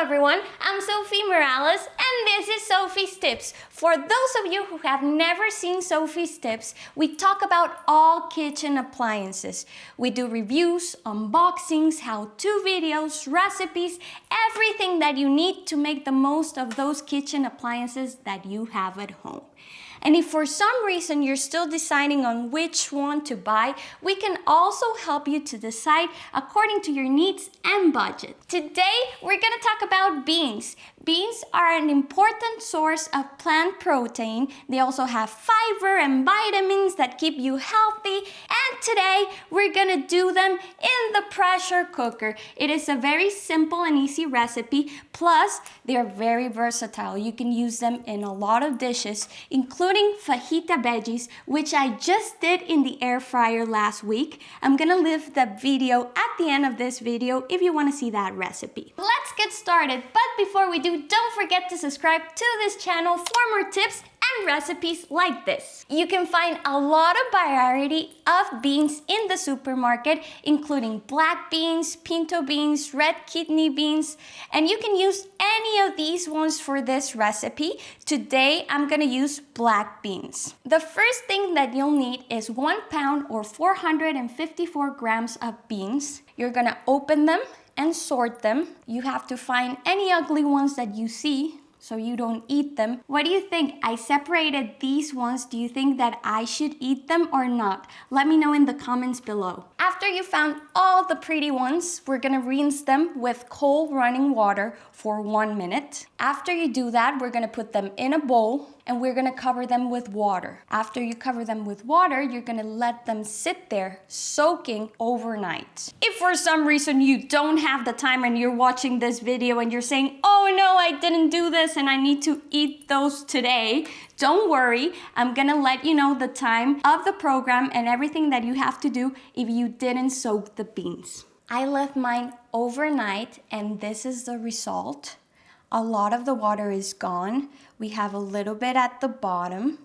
everyone, I'm Sophie Morales and this is Sophie's Tips. For those of you who have never seen Sophie's Tips, we talk about all kitchen appliances. We do reviews, unboxings, how-to videos, recipes, everything that you need to make the most of those kitchen appliances that you have at home. And if for some reason you're still deciding on which one to buy, we can also help you to decide according to your needs and budget. Today, we're gonna talk about beans. Beans are an important source of plant protein. They also have fiber and vitamins that keep you healthy. And today, we're gonna do them in the pressure cooker. It is a very simple and easy recipe. Plus, they're very versatile. You can use them in a lot of dishes, including fajita veggies, which I just did in the air fryer last week. I'm gonna leave the video at the end of this video if you wanna see that recipe. Let's get started, but before we do, don't forget to subscribe to this channel for more tips and recipes like this. You can find a lot of variety of beans in the supermarket, including black beans, pinto beans, red kidney beans, and you can use any of these ones for this recipe. Today, I'm gonna use black beans. The first thing that you'll need is 1 pound or 454 grams of beans. You're gonna open them and sort them. You have to find any ugly ones that you see so you don't eat them. What do you think? I separated these ones. Do you think that I should eat them or not? Let me know in the comments below. After you found all the pretty ones, we're gonna rinse them with cold running water for 1 minute. After you do that, we're gonna put them in a bowl and we're gonna cover them with water. After you cover them with water, you're gonna let them sit there soaking overnight. If for some reason you don't have the time and you're watching this video and you're saying, oh no, I didn't do this and I need to eat those today, don't worry, I'm gonna let you know the time of the program and everything that you have to do if you didn't soak the beans. I left mine overnight and this is the result. A lot of the water is gone. We have a little bit at the bottom.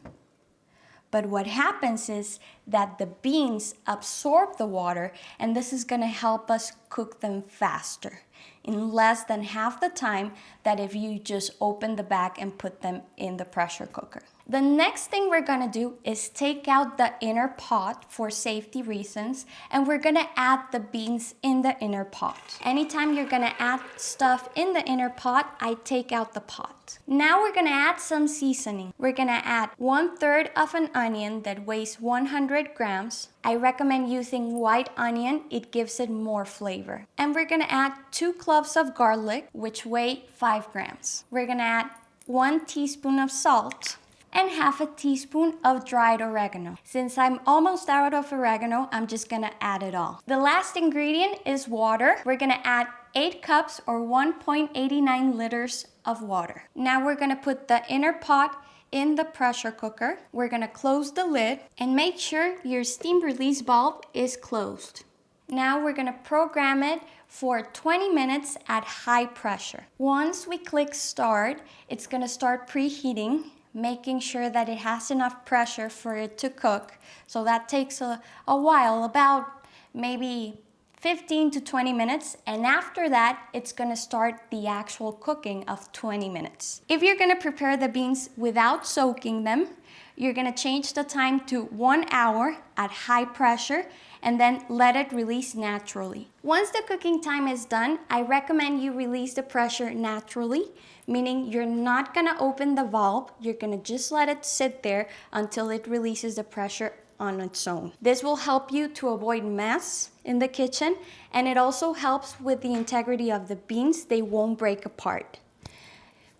But what happens is that the beans absorb the water and this is gonna help us cook them faster in less than half the time that if you just open the bag and put them in the pressure cooker. The next thing we're gonna do is take out the inner pot for safety reasons and we're gonna add the beans in the inner pot. Anytime you're gonna add stuff in the inner pot, I take out the pot. Now we're gonna add some seasoning. We're gonna add 1/3 of an onion that weighs 100 grams. I recommend using white onion, it gives it more flavor. And we're gonna add 2 cloves of garlic, which weigh 5 grams. We're gonna add 1 teaspoon of salt and 1/2 teaspoon of dried oregano. Since I'm almost out of oregano, I'm just gonna add it all. The last ingredient is water. We're gonna add 8 cups or 1.89 liters of water. Now we're gonna put the inner pot in the pressure cooker. We're gonna close the lid and make sure your steam release valve is closed. Now we're gonna program it for 20 minutes at high pressure. Once we click start, it's gonna start preheating, making sure that it has enough pressure for it to cook. So that takes a while, about maybe 15 to 20 minutes, and after that, it's gonna start the actual cooking of 20 minutes. If you're gonna prepare the beans without soaking them, you're gonna change the time to 1 hour at high pressure and then let it release naturally. Once the cooking time is done, I recommend you release the pressure naturally, meaning you're not gonna open the valve, you're gonna just let it sit there until it releases the pressure on its own. This will help you to avoid mess in the kitchen, and it also helps with the integrity of the beans. They won't break apart.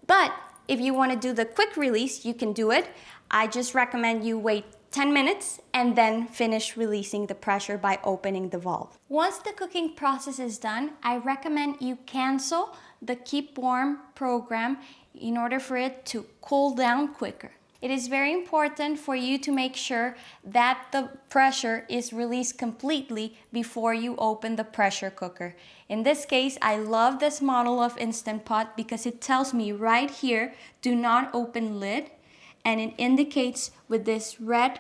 But if you want to do the quick release, you can do it. I just recommend you wait 10 minutes and then finish releasing the pressure by opening the valve. Once the cooking process is done, I recommend you cancel the Keep Warm program in order for it to cool down quicker. It is very important for you to make sure that the pressure is released completely before you open the pressure cooker. In this case, I love this model of Instant Pot because it tells me right here, do not open lid, and it indicates with this red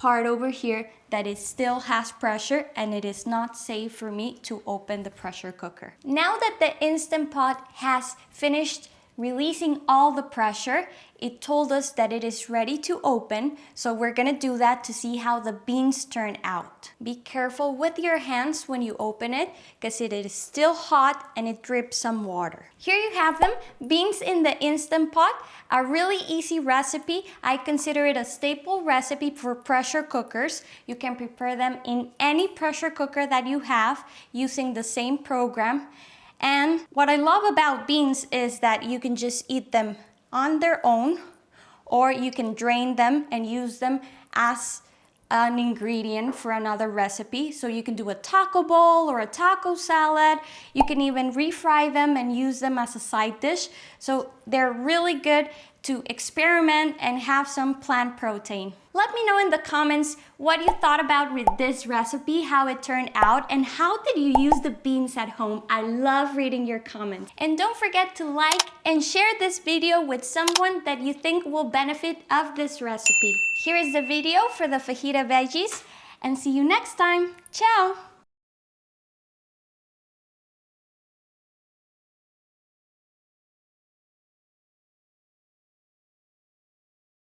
part over here that it still has pressure and it is not safe for me to open the pressure cooker. Now that the Instant Pot has finished releasing all the pressure, it told us that it is ready to open, so we're gonna do that to see how the beans turn out. Be careful with your hands when you open it, because it is still hot and it drips some water. Here you have them, beans in the Instant Pot, a really easy recipe. I consider it a staple recipe for pressure cookers. You can prepare them in any pressure cooker that you have using the same program. And what I love about beans is that you can just eat them on their own, or you can drain them and use them as an ingredient for another recipe. So you can do a taco bowl or a taco salad. You can even refry them and use them as a side dish. So they're really good to experiment and have some plant protein. Let me know in the comments what you thought about with this recipe, how it turned out, and how did you use the beans at home? I love reading your comments. And don't forget to like and share this video with someone that you think will benefit of this recipe. Here is the video for the fajita veggies, and see you next time. Ciao!